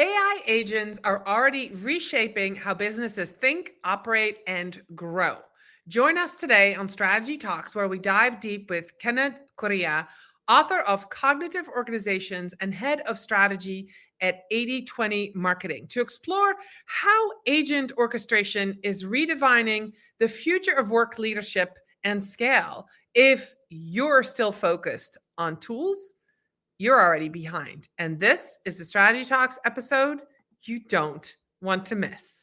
AI agents are already reshaping how businesses think, operate, and grow. Join us today on Strategy Talks, where we dive deep with Kenneth Corrêa, author of Cognitive Organizations and head of strategy at 80/20 Marketing, to explore how agent orchestration is redefining the future of work leadership and scale. If you're still focused on tools, you're already behind. And this is the Strategy Talks episode you don't want to miss.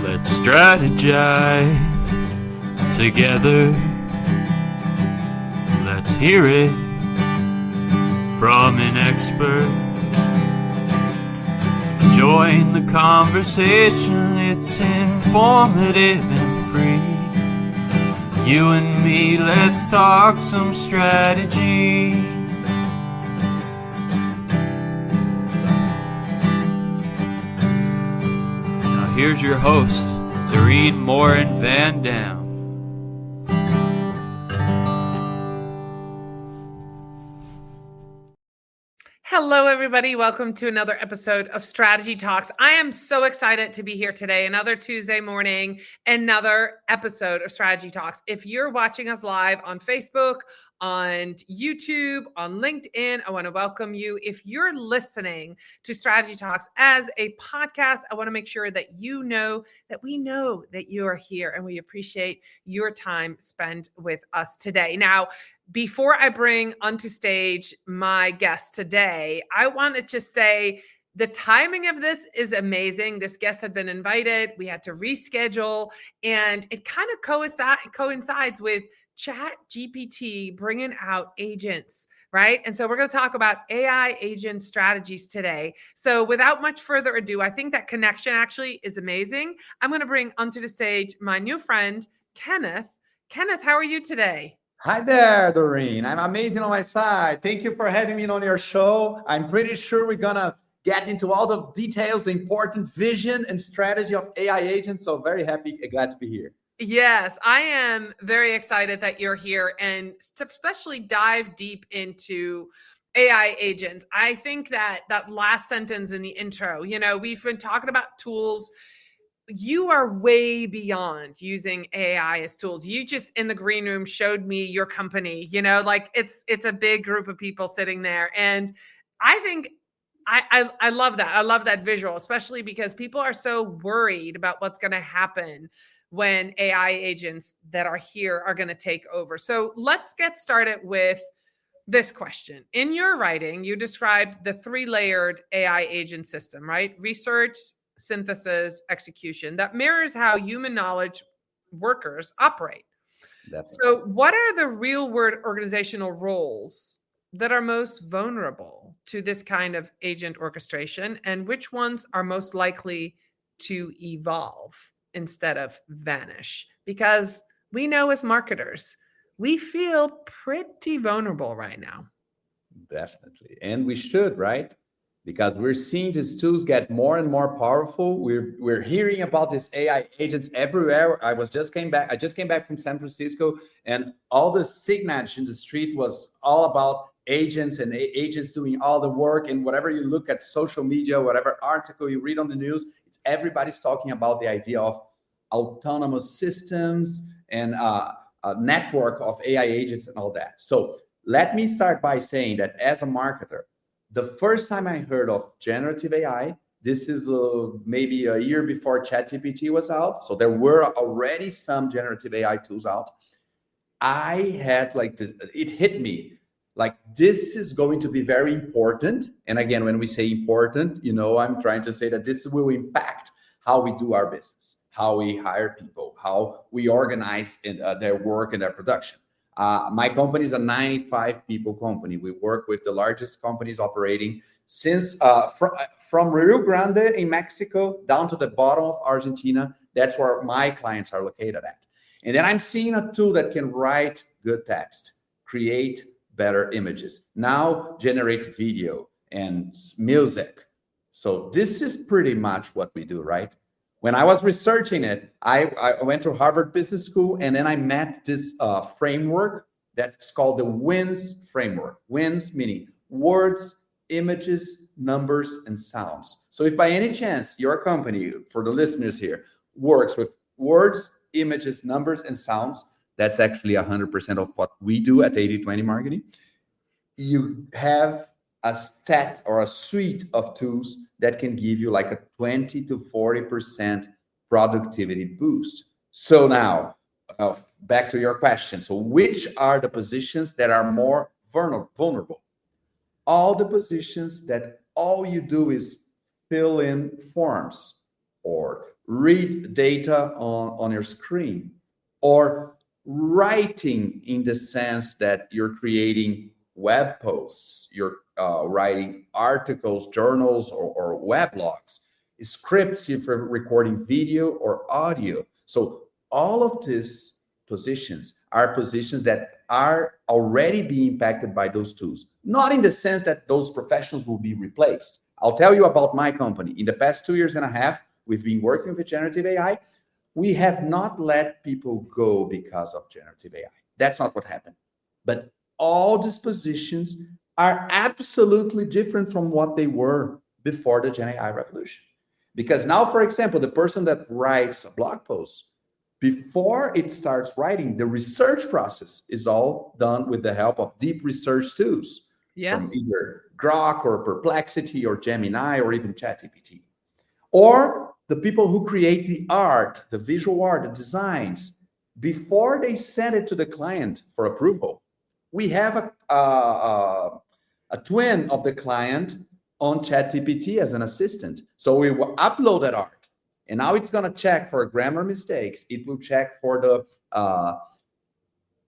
Let's strategize together. Let's hear it from an expert. Join the conversation, it's informative and free. You and me, let's talk some strategy. Now here's your host, Morin-van. Hello, everybody. Welcome to another episode of Strategy Talks. I am so excited to be here today. Another Tuesday morning, another episode of Strategy Talks. If you're watching us live on Facebook, on YouTube, on LinkedIn, I want to welcome you. If you're listening to Strategy Talks as a podcast, I want to make sure that you know that we know that you are here and we appreciate your time spent with us today. Now, before I bring onto stage my guest today, I want to just say the timing of this is amazing. This guest had been invited. We had to reschedule, and it kind of coincides with ChatGPT bringing out agents, right? And so we're going to talk about AI agent strategies today. So without much further ado, I think that connection actually is amazing. I'm going to bring onto the stage my new friend, Kenneth. Kenneth, how are you today? Hi there, Doreen. I'm amazing on my side. Thank you for having me on your show. I'm pretty sure we're going to get into all the details, the important vision and strategy of AI agents. So very happy, glad to be here. Yes, I am very excited that you're here and especially dive deep into AI agents. I think that last sentence in the intro, we've been talking about tools. You are way beyond using AI as tools. You just in the green room showed me your company, like it's a big group of people sitting there. And I think I love that. I love that visual, especially because people are so worried about what's going to happen when AI agents that are here are going to take over. So let's get started with this question. In your writing, you described the 3-layered AI agent system, right? Research, synthesis, execution, that mirrors how human knowledge workers operate. Definitely. So what are the real world organizational roles that are most vulnerable to this kind of agent orchestration, and which ones are most likely to evolve instead of vanish? Because we know as marketers, we feel pretty vulnerable right now. Definitely. And we should, right? Because we're seeing these tools get more and more powerful. We're hearing about these AI agents everywhere. I just came back from San Francisco, and all the signage in the street was all about agents and agents doing all the work. And whatever you look at social media, whatever article you read on the news, everybody's talking about the idea of autonomous systems and a network of AI agents and all that. So let me start by saying that as a marketer, the first time I heard of generative AI, this is maybe a year before ChatGPT was out. So there were already some generative AI tools out. I had it hit me like this is going to be very important. And again, when we say important, I'm trying to say that this will impact how we do our business, how we hire people, how we organize their work and their production. My company is a 95 people company. We work with the largest companies operating since from Rio Grande in Mexico down to the bottom of Argentina. That's where my clients are located at. And then I'm seeing a tool that can write good text, create better images, now generate video and music. So this is pretty much what we do, right? When I was researching it, I went to Harvard Business School, and then I met this framework that's called the WINS framework. WINS meaning words, images, numbers, and sounds. So if by any chance your company, for the listeners here, works with words, images, numbers, and sounds, that's actually 100% of what we do at 80/20 Marketing. You have a set or a suite of tools that can give you like a 20 to 40% productivity boost. So now, back to your question. So which are the positions that are more vulnerable? All the positions that all you do is fill in forms or read data on your screen, or writing in the sense that you're creating web posts, you're writing articles, journals, or weblogs, scripts if you're recording video or audio. So all of these positions are positions that are already being impacted by those tools. Not in the sense that those professionals will be replaced. I'll tell you about my company. In the past 2 years and a half, we've been working with generative AI. We have not let people go because of generative AI. That's not what happened. But all these positions are absolutely different from what they were before the Gen AI revolution. Because now, for example, the person that writes a blog post, before it starts writing, the research process is all done with the help of deep research tools. Yes. From either Grok or Perplexity or Gemini or even ChatGPT. Or the people who create the art, the visual art, the designs, before they send it to the client for approval, we have a twin of the client on ChatGPT as an assistant. So we will upload that art, and now it's going to check for grammar mistakes. It will check for the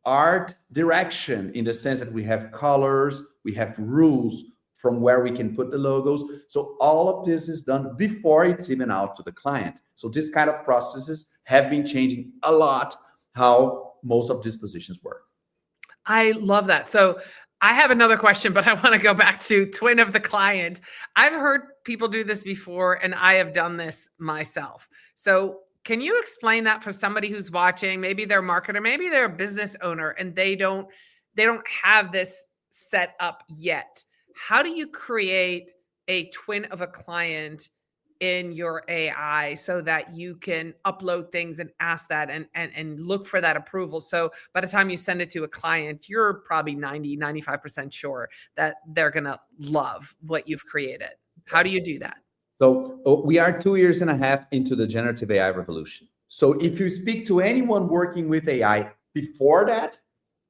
art direction, in the sense that we have colors, we have rules from where we can put the logos. So all of this is done before it's even out to the client. So this kind of processes have been changing a lot how most of these positions work. I love that. So I have another question, but I want to go back to twin of the client. I've heard people do this before, and I have done this myself. So can you explain that for somebody who's watching? Maybe they're a marketer, maybe they're a business owner, and they don't have this set up yet. How do you create a twin of a client in your AI so that you can upload things and ask that and look for that approval? So by the time you send it to a client, you're probably 95% sure that they're going to love what you've created. How do you do that? So we are 2 years and a half into the generative AI revolution. So if you speak to anyone working with AI before that,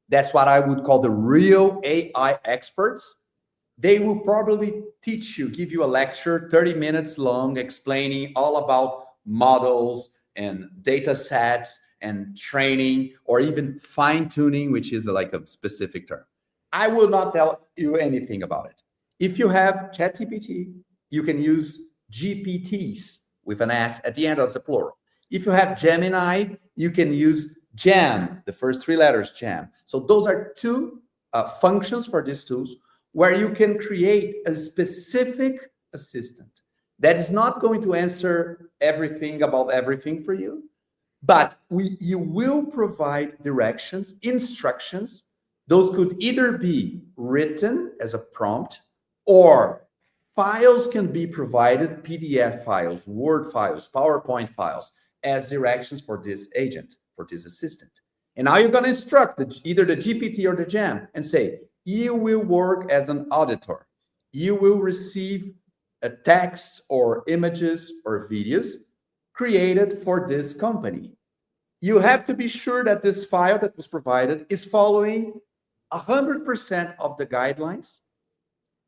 that's what I would call the real AI experts. They will probably teach you, give you a lecture, 30 minutes long, explaining all about models and data sets and training, or even fine tuning, which is like a specific term. I will not tell you anything about it. If you have ChatGPT, you can use GPTs with an S at the end of the plural. If you have Gemini, you can use Gem, the first three letters, Gem. So those are two functions for these tools, where you can create a specific assistant that is not going to answer everything about everything for you, but you will provide directions, instructions. Those could either be written as a prompt, or files can be provided, PDF files, Word files, PowerPoint files, as directions for this agent, for this assistant. And now you're going to instruct either the GPT or the Gem and say, you will work as an auditor. You will receive a text or images or videos created for this company. You have to be sure that this file that was provided is following 100% of the guidelines.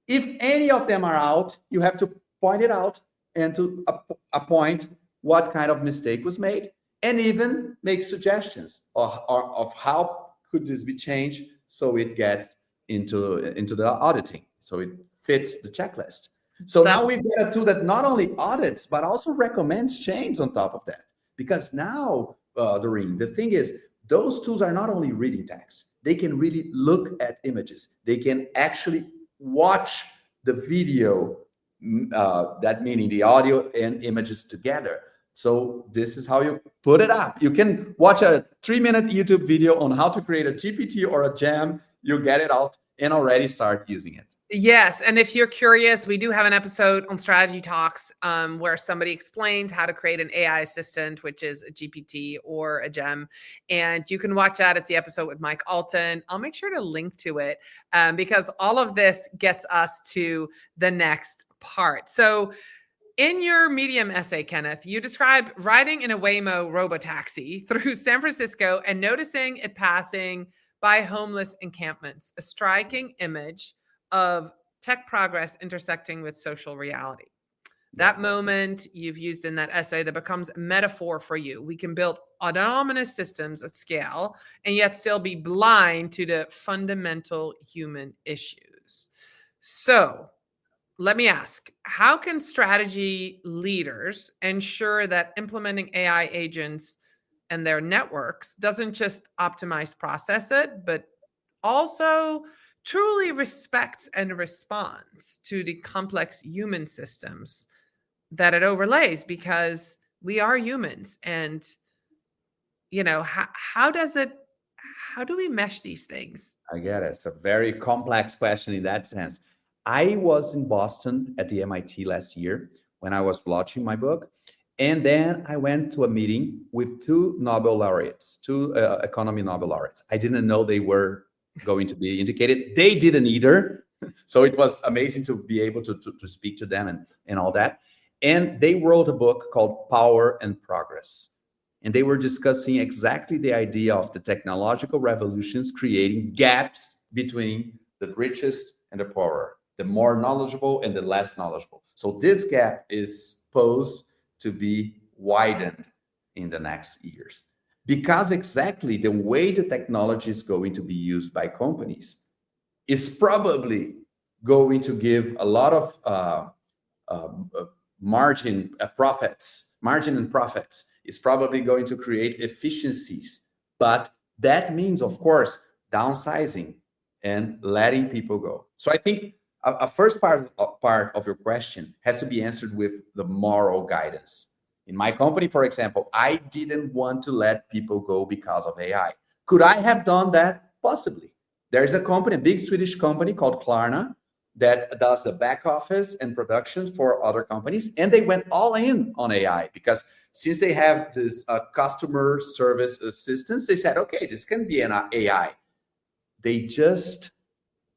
If any of them are out, you have to point it out and to appoint what kind of mistake was made, and even make suggestions of how could this be changed so it gets into the auditing, so it fits the checklist. So now we've got a tool that not only audits, but also recommends change on top of that. Because now, Doreen, the thing is, those tools are not only reading text, they can really look at images. They can actually watch the video, that meaning the audio and images together. So this is how you put it up. You can watch a 3-minute YouTube video on how to create a GPT or a gem. You get it out and already start using it. Yes. And if you're curious, we do have an episode on Strategy Talks where somebody explains how to create an AI assistant, which is a GPT or a gem. And you can watch that. It's the episode with Mike Alton. I'll make sure to link to it because all of this gets us to the next part. So in your Medium essay, Kenneth, you describe riding in a Waymo robotaxi through San Francisco and noticing it passing by homeless encampments, a striking image of tech progress intersecting with social reality. That moment you've used in that essay that becomes a metaphor for you. We can build autonomous systems at scale and yet still be blind to the fundamental human issues. So let me ask, how can strategy leaders ensure that implementing AI agents and their networks doesn't just optimize process it, but also truly respects and responds to the complex human systems that it overlays? Because we are humans, and how do we mesh these things? I get it. It's a very complex question in that sense. I was in Boston at the MIT last year when I was launching my book. And then I went to a meeting with two Nobel laureates, two economy Nobel laureates. I didn't know they were going to be indicated. They didn't either. So it was amazing to be able to speak to them and all that. And they wrote a book called Power and Progress. And they were discussing exactly the idea of the technological revolutions creating gaps between the richest and the poorer, the more knowledgeable and the less knowledgeable. So this gap is supposed to be widened in the next years. Because exactly the way the technology is going to be used by companies is probably going to give a lot of margin and profits. Is probably going to create efficiencies. But that means, of course, downsizing and letting people go. So I think a first part of your question has to be answered with the moral guidance. In my company, for example, I didn't want to let people go because of AI. Could I have done that? Possibly. There's a company, a big Swedish company called Klarna, that does the back office and production for other companies. And they went all in on AI because since they have this customer service assistance, they said, okay, this can be an AI. They just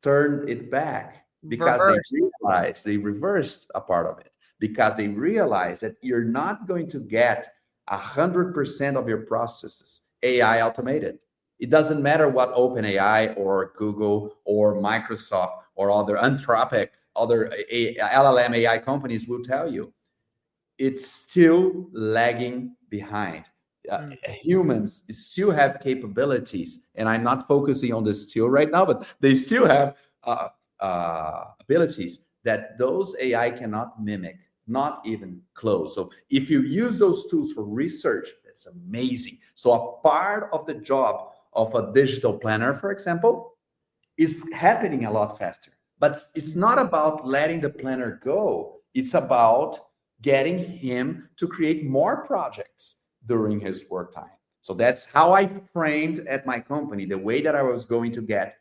turned it back because they reversed a part of it. Because they realize that you're not going to get 100% of your processes AI automated. It doesn't matter what OpenAI or Google or Microsoft or other Anthropic, other LLM AI companies will tell you. It's still lagging behind. Humans still have capabilities, and I'm not focusing on this still right now, but they still have abilities that those AI cannot mimic. Not even close. So if you use those tools for research, that's amazing. So a part of the job of a digital planner, for example, is happening a lot faster. But it's not about letting the planner go. It's about getting him to create more projects during his work time. So that's how I framed at my company, the way that I was going to get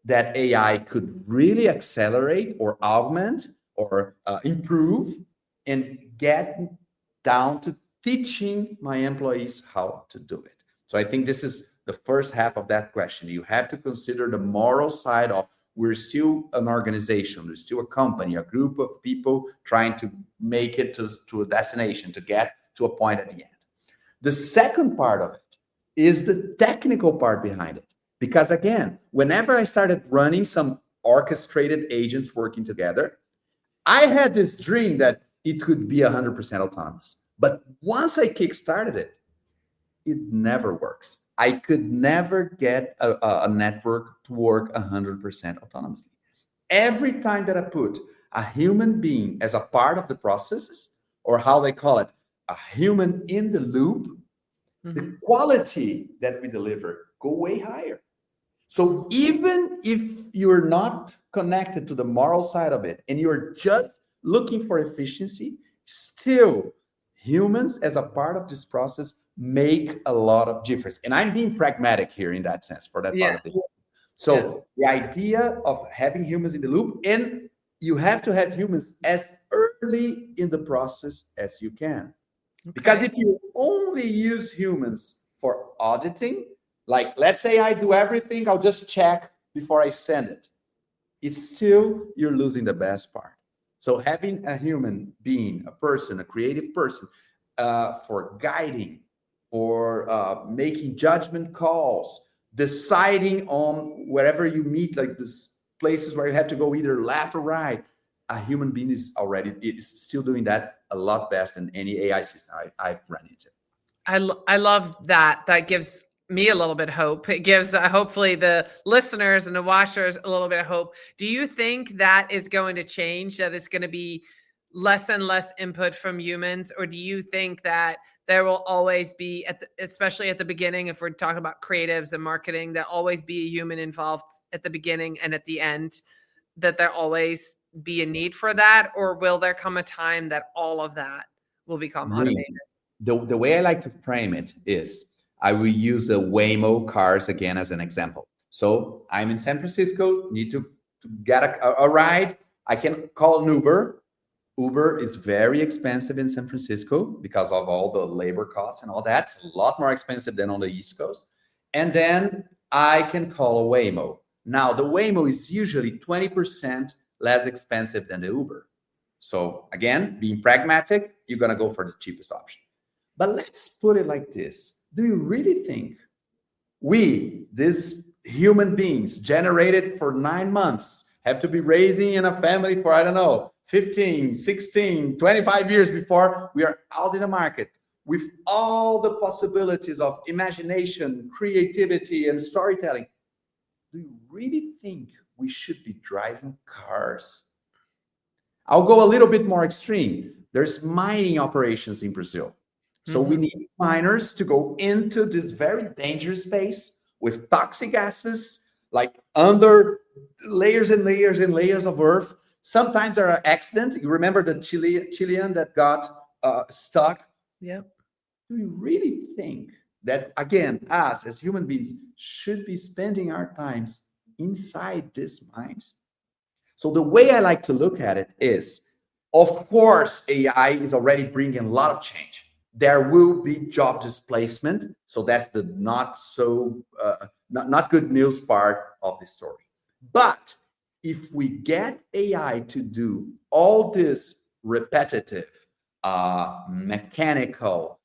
that AI could really accelerate or augment or improve and get down to teaching my employees how to do it. So I think this is the first half of that question. You have to consider the moral side of we're still an organization, we're still a company, a group of people trying to make it to a destination, to get to a point at the end. The second part of it is the technical part behind it. Because again, whenever I started running some orchestrated agents working together, I had this dream that it could be 100% autonomous. But once I kickstarted it, it never works. I could never get a network to work 100% autonomously. Every time that I put a human being as a part of the processes, or how they call it, a human in the loop, the quality that we deliver go way higher. So even if you're not connected to the moral side of it and you're just looking for efficiency, still humans as a part of this process make a lot of difference. And I'm being pragmatic here in that sense for that part Yeah. of the so the idea of having humans in the loop, and you have to have humans as early in the process as you can. Because if you only use humans for auditing, like let's say I do everything, I'll just check before I send it. It's still, you're losing the best part. So having a human being, a person, a creative person, for guiding, for making judgment calls, deciding on wherever you meet, like this places where you have to go either left or right, a human being is still doing that a lot better than any AI system I've run into. I love that. That gives me a little bit of hope. It gives hopefully the listeners and the watchers a little bit of hope. Do you think that is going to change, that it's going to be less and less input from humans? Or do you think that there will always be, especially at the beginning, if we're talking about creatives and marketing, there'll always be a human involved at the beginning and at the end, that there always be a need for that? Or will there come a time that all of that will become automated? The way I like to frame it is, I will use the Waymo cars again as an example. So I'm in San Francisco, need to get a ride. I can call an Uber. Uber is very expensive in San Francisco because of all the labor costs and all that. It's a lot more expensive than on the East Coast. And then I can call a Waymo. Now, the Waymo is usually 20% less expensive than the Uber. So again, being pragmatic, you're going to go for the cheapest option. But let's put it like this. Do you really think these human beings generated for 9 months, have to be raising in a family for, I don't know, 15, 16, 25 years before we are out in the market with all the possibilities of imagination, creativity, and storytelling? Do you really think we should be driving cars? I'll go a little bit more extreme. There's mining operations in Brazil. So we need miners to go into this very dangerous space with toxic gases, like under layers and layers and layers of earth. Sometimes there are accidents. You remember the Chilean that got stuck? Yep. Do you really think that, again, us as human beings should be spending our times inside these mines? So the way I like to look at it is, of course, AI is already bringing a lot of change. There will be job displacement. So that's the not good news part of the story. But if we get AI to do all this repetitive, mechanical,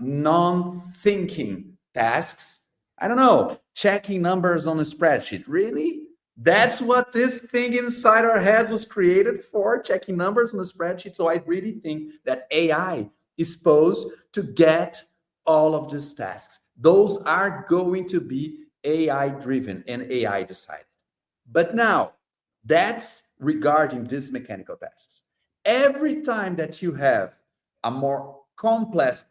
non-thinking tasks, I don't know, checking numbers on a spreadsheet, really? That's what this thing inside our heads was created for, checking numbers on a spreadsheet. So I really think that AI is supposed to get all of these tasks. Those are going to be AI driven and AI decided. But now, that's regarding these mechanical tasks. Every time that you have a more complex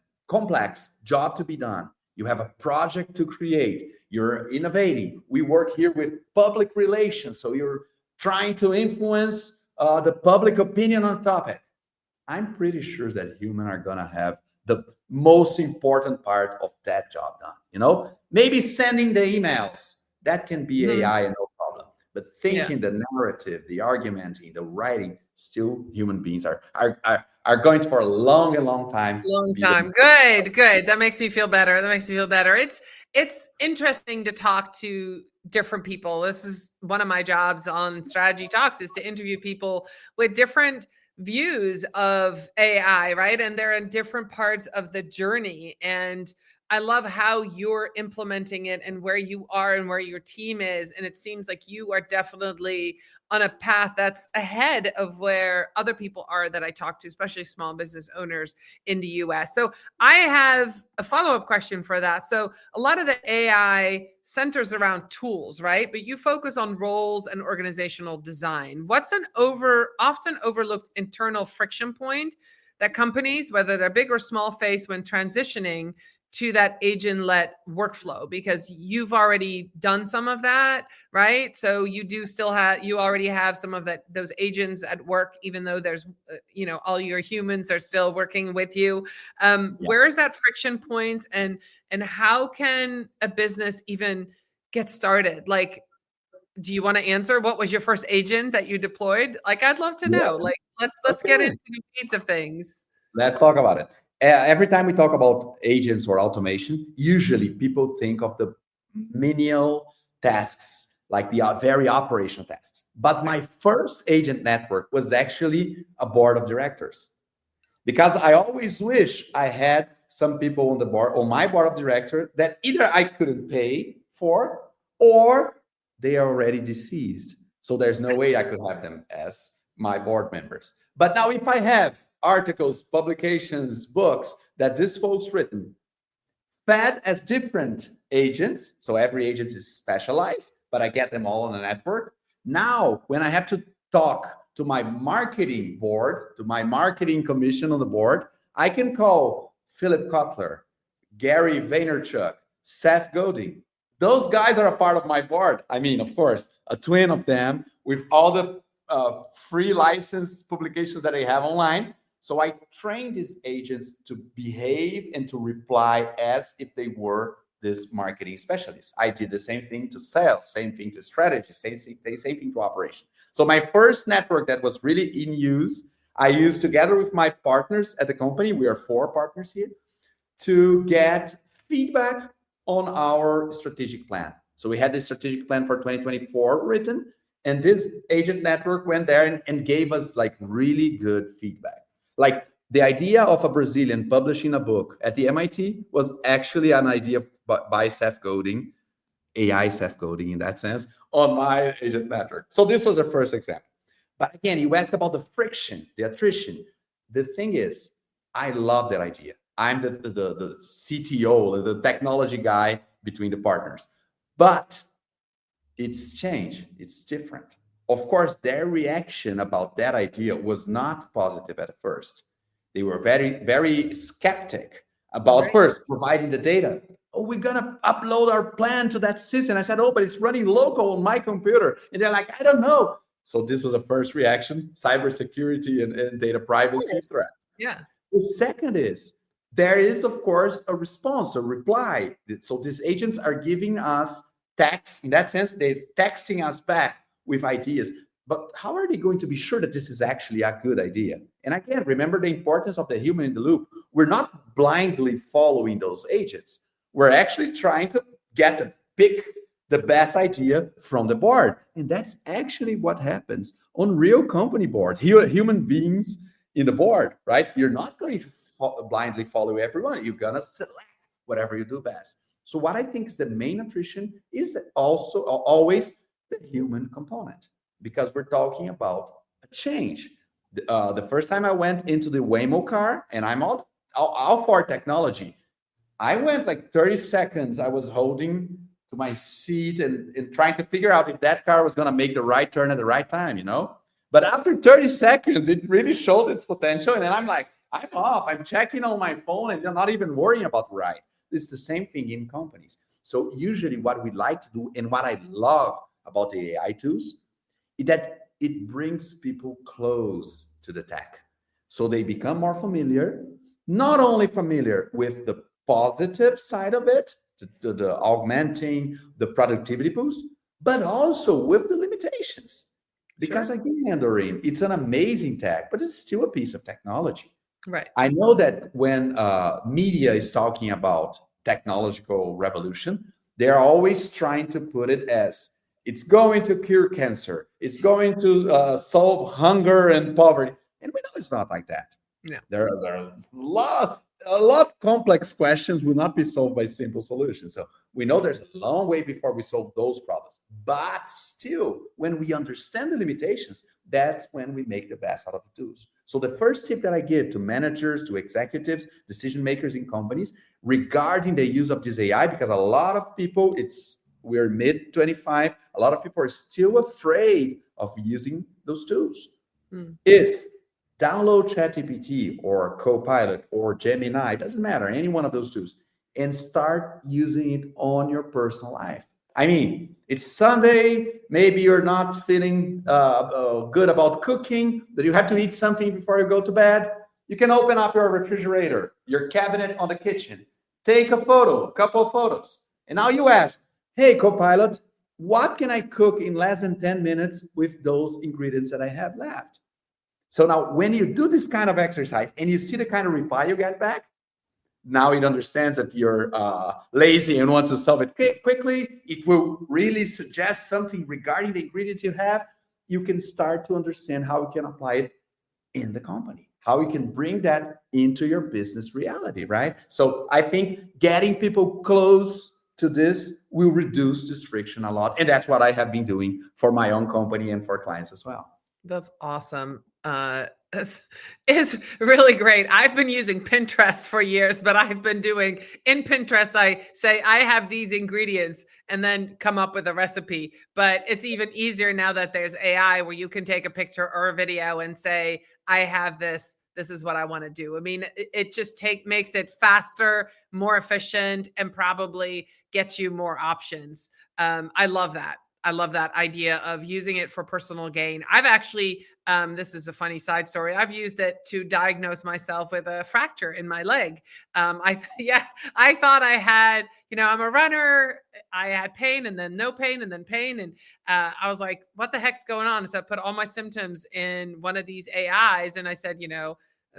job to be done, you have a project to create, you're innovating. We work here with public relations, so you're trying to influence the public opinion on topic. I'm pretty sure that humans are gonna have the most important part of that job done. You know, maybe sending the emails, that can be AI and no problem. But thinking the narrative, the argumenting, the writing, still human beings are going for a long time. Good. That makes me feel better. It's interesting to talk to different people. This is one of my jobs on Strategy Talks, is to interview people with different views of AI, right? And they're in different parts of the journey. And I love how you're implementing it and where you are and where your team is. And it seems like you are definitely on a path that's ahead of where other people are that I talk to, especially small business owners in the US. So I have a follow-up question for that. So a lot of the AI centers around tools, right? But you focus on roles and organizational design. What's an often overlooked internal friction point that companies, whether they're big or small, face when transitioning to that agent-led workflow, because you've already done some of that, right? So you already have some of those agents at work, even though there's, all your humans are still working with you. Where is that friction point, and how can a business even get started? Like, do you want to answer what was your first agent that you deployed? Like, I'd love to know. Like, let's get into the weeds of things. Let's talk about it. Every time we talk about agents or automation, usually people think of the menial tasks, like the very operational tasks. But my first agent network was actually a board of directors, because I always wish I had some people on the board, on my board of directors, that either I couldn't pay for, or they are already deceased. So there's no way I could have them as my board members. But now if I have articles, publications, books that these folks written, fed as different agents, so every agent is specialized, but I get them all on a network. Now, when I have to talk to my marketing board, to my marketing commission on the board, I can call Philip Kotler, Gary Vaynerchuk, Seth Godin. Those guys are a part of my board. I mean, of course, a twin of them with all the free license publications that I have online. So I train these agents to behave and to reply as if they were this marketing specialist. I did the same thing to sales, same thing to strategy, same thing to operation. So my first network that was really in use, I used together with my partners at the company, we are 4 partners here, to get feedback on our strategic plan. So we had this strategic plan for 2024 written, and this agent network went there and gave us like really good feedback. Like the idea of a Brazilian publishing a book at the MIT was actually an idea by Seth Godin, AI Seth Godin in that sense, on my agent network. So this was the first example. But again, you ask about the friction, the attrition. The thing is, I love that idea. I'm the CTO, the technology guy between the partners. But it's changed. It's different. Of course, their reaction about that idea was not positive at first. They were very, very skeptic about first providing the data. Oh, we're going to upload our plan to that system. I said, oh, but it's running local on my computer. And they're like, I don't know. So this was a first reaction, cybersecurity and data privacy threat. Yeah. The second is, there is, of course, a response, a reply. So these agents are giving us text. In that sense, they're texting us back with ideas. But how are they going to be sure that this is actually a good idea? And again, remember the importance of the human in the loop. We're not blindly following those agents. We're actually trying to pick the best idea from the board. And that's actually what happens on real company boards, human beings in the board, right? You're not going to blindly follow everyone. You're going to select whatever you do best. So what I think is the main attrition is also always the human component, because we're talking about a change. The first time I went into the Waymo car, and I'm all for technology, I went like 30 seconds. I was holding to my seat and trying to figure out if that car was going to make the right turn at the right time, But after 30 seconds, it really showed its potential. And then I'm like, I'm off. I'm checking on my phone and I'm not even worrying about the right. It's the same thing in companies. So usually what we like to do, and what I love about the AI tools, is that it brings people close to the tech. So they become more familiar, not only familiar with the positive side of it, the augmenting the productivity boost, but also with the limitations. Because again, Doreen, it's an amazing tech, but it's still a piece of technology. Right. I know that when media is talking about technological revolution, they're always trying to put it as it's going to cure cancer, it's going to solve hunger and poverty, and we know it's not like that. No. There are a lot of complex questions will not be solved by simple solutions. So we know there's a long way before we solve those problems. But still, when we understand the limitations, that's when we make the best out of the tools. So the first tip that I give to managers, to executives, decision makers in companies regarding the use of this AI, because a lot of people, we're mid 25, a lot of people are still afraid of using those tools, is download ChatGPT or Copilot or Gemini, it doesn't matter, any one of those tools, and start using it on your personal life. I mean, it's Sunday, maybe you're not feeling good about cooking, but you have to eat something before you go to bed. You can open up your refrigerator, your cabinet on the kitchen, take a photo, a couple of photos, and now you ask, hey, Copilot, what can I cook in less than 10 minutes with those ingredients that I have left? So now when you do this kind of exercise and you see the kind of reply you get back, now it understands that you're lazy and want to solve it quickly. It will really suggest something regarding the ingredients you have. You can start to understand how you can apply it in the company, how you can bring that into your business reality, right? So I think getting people close to this will reduce this friction a lot. And that's what I have been doing for my own company and for clients as well. That's awesome. It's really great. I've been using Pinterest for years, but I've been doing in Pinterest, I say I have these ingredients and then come up with a recipe. But it's even easier now that there's AI where you can take a picture or a video and say, I have this. This is what I want to do. I mean, it just makes it faster, more efficient, and probably gets you more options. I love that. I love that idea of using it for personal gain. I've actually, this is a funny side story. I've used it to diagnose myself with a fracture in my leg. I thought I had, I'm a runner. I had pain and then no pain and then pain. And I was like, what the heck's going on? So I put all my symptoms in one of these AIs and I said,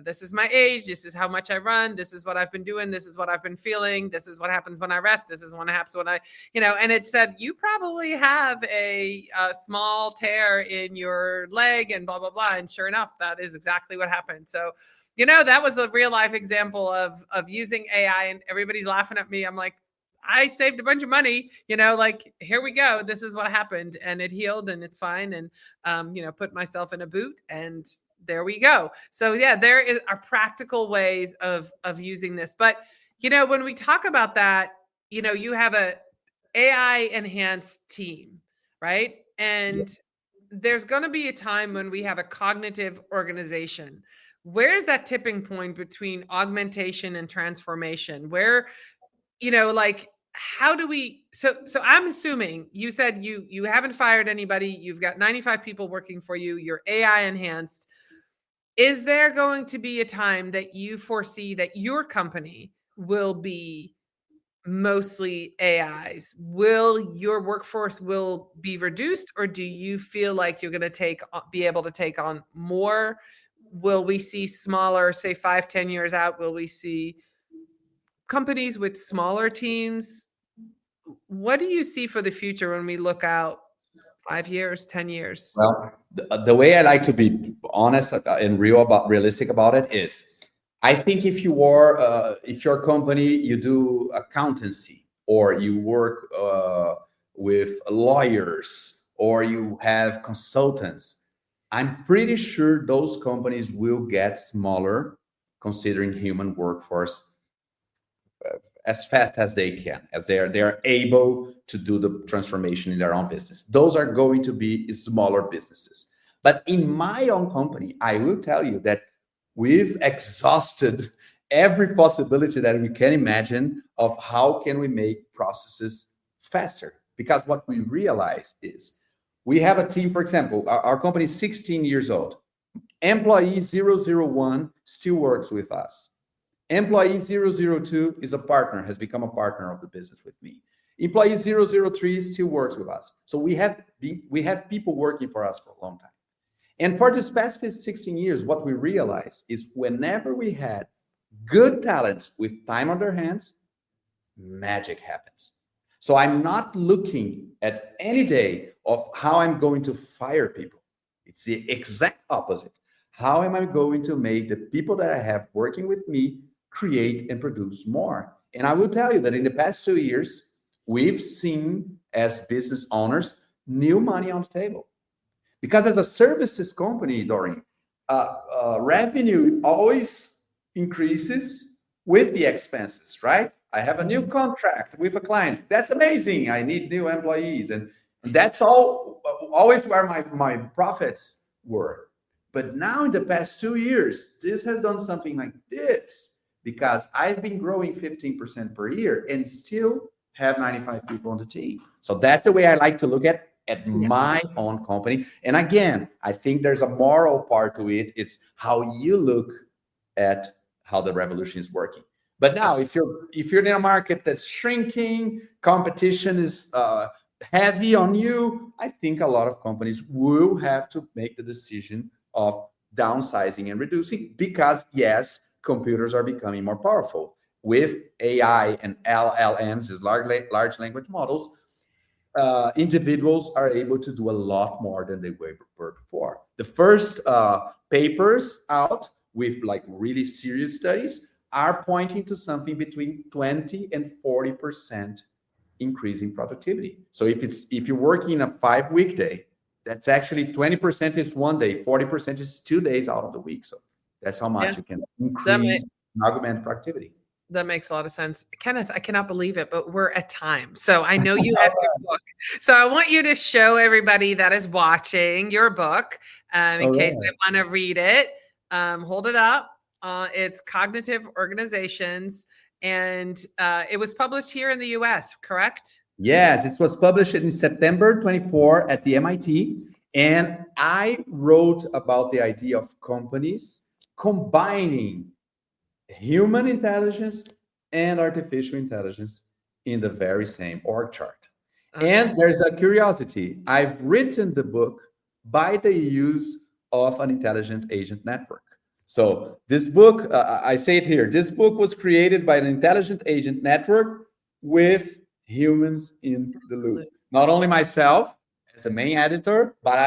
this is my age. This is how much I run. This is what I've been doing. This is what I've been feeling. This is what happens when I rest. This is what happens when I, and it said, you probably have a small tear in your leg and blah, blah, blah. And sure enough, that is exactly what happened. So, that was a real life example of using AI and everybody's laughing at me. I'm like, I saved a bunch of money, here we go. This is what happened and it healed and it's fine. And, put myself in a boot and there we go. So yeah, there are practical ways of using this. But, when we talk about that, you have a AI enhanced team, right? And there's going to be a time when we have a cognitive organization. Where is that tipping point between augmentation and transformation? Where, how do we, so I'm assuming you said you haven't fired anybody. You've got 95 people working for you. You're AI enhanced. Is there going to be a time that you foresee that your company will be mostly AIs? Will your workforce will be reduced, or do you feel like you're going to be able to take on more? Will we see smaller, say 5-10 years out? Will we see companies with smaller teams? What do you see for the future when we look out 5 years, 10 years? Well, the way I like to be honest and realistic about it is, I think if your company, you do accountancy or you work with lawyers or you have consultants, I'm pretty sure those companies will get smaller considering human workforce as fast as they can, as they're able to do the transformation in their own business. Those are going to be smaller businesses. But in my own company, I will tell you that we've exhausted every possibility that we can imagine of how can we make processes faster. Because what we realized is we have a team, for example, our company is 16 years old. Employee 001 still works with us. Employee 002 is a partner, has become a partner of the business with me. Employee 003 still works with us. So we have people working for us for a long time. And for this past 16 years, what we realized is whenever we had good talents with time on their hands, magic happens. So I'm not looking at any day of how I'm going to fire people. It's the exact opposite. How am I going to make the people that I have working with me create and produce more? And I will tell you that in the past 2 years, we've seen as business owners, new money on the table. Because as a services company, Doreen, revenue always increases with the expenses, right? I have a new contract with a client. That's amazing. I need new employees. And that's always where my profits were. But now in the past 2 years, this has done something like this. because I've been growing 15% per year and still have 95 people on the team. So that's the way I like to look at my own company. And again, I think there's a moral part to it. It's how you look at how the revolution is working. But now, if you're in a market that's shrinking, competition is heavy on you, I think a lot of companies will have to make the decision of downsizing and reducing, because yes, computers are becoming more powerful. With AI and LLMs, is large language models, individuals are able to do a lot more than they were before. The first papers out with like really serious studies are pointing to something between 20 and 40% increase in productivity. So if you're working in a 5-week day, that's actually 20% is 1 day, 40% is 2 days out of the week. So that's how much you can increase and augment productivity. That makes a lot of sense. Kenneth, I cannot believe it, but we're at time. So I know you have your book. So I want you to show everybody that is watching your book in case they want to read it. Hold it up. It's Cognitive Organizations, and it was published here in the US, correct? Yes, it was published in September 24 at the MIT. And I wrote about the idea of companies combining human intelligence and artificial intelligence in the very same org chart. Okay. And there's a curiosity. I've written the book by the use of an intelligent agent network. So this book, I say it here, this book was created by an intelligent agent network with humans in the loop. Not only myself as the main editor, but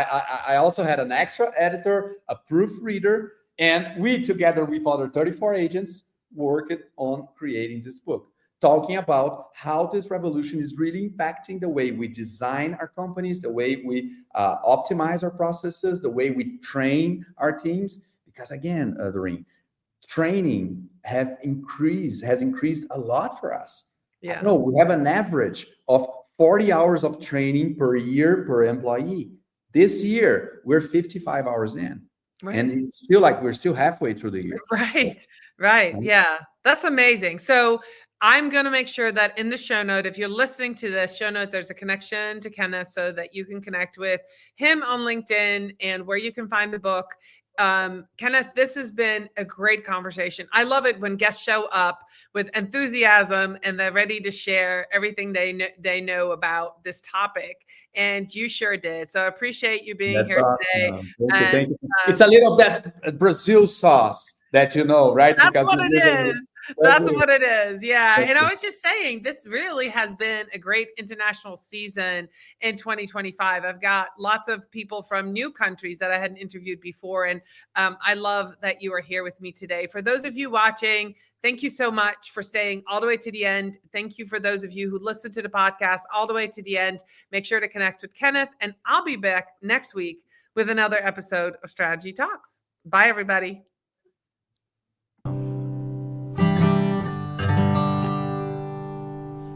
I also had an extra editor, a proofreader, and we, together with other 34 agents, worked on creating this book, talking about how this revolution is really impacting the way we design our companies, the way we optimize our processes, the way we train our teams. Because again, Doreen, training has increased a lot for us. Yeah. No, we have an average of 40 hours of training per year per employee. This year, we're 55 hours in. Right. And it's still like we're still halfway through the year. Right. Yeah. That's amazing. So I'm going to make sure that in the show note, if you're listening to this show note, there's a connection to Kenneth so that you can connect with him on LinkedIn and where you can find the book. Kenneth, this has been a great conversation. I love it when guests show up with enthusiasm and they're ready to share everything they know about this topic. And you sure did. So I appreciate you being here today. Thank you. It's a little bit Brazil sauce that you know, right? That's because what it is. That's what it is. Yeah. And I was just saying, this really has been a great international season in 2025. I've got lots of people from new countries that I hadn't interviewed before. And I love that you are here with me today. For those of you watching, thank you so much for staying all the way to the end. Thank you for those of you who listened to the podcast all the way to the end. Make sure to connect with Kenneth, and I'll be back next week with another episode of Strategy Talks. Bye, everybody.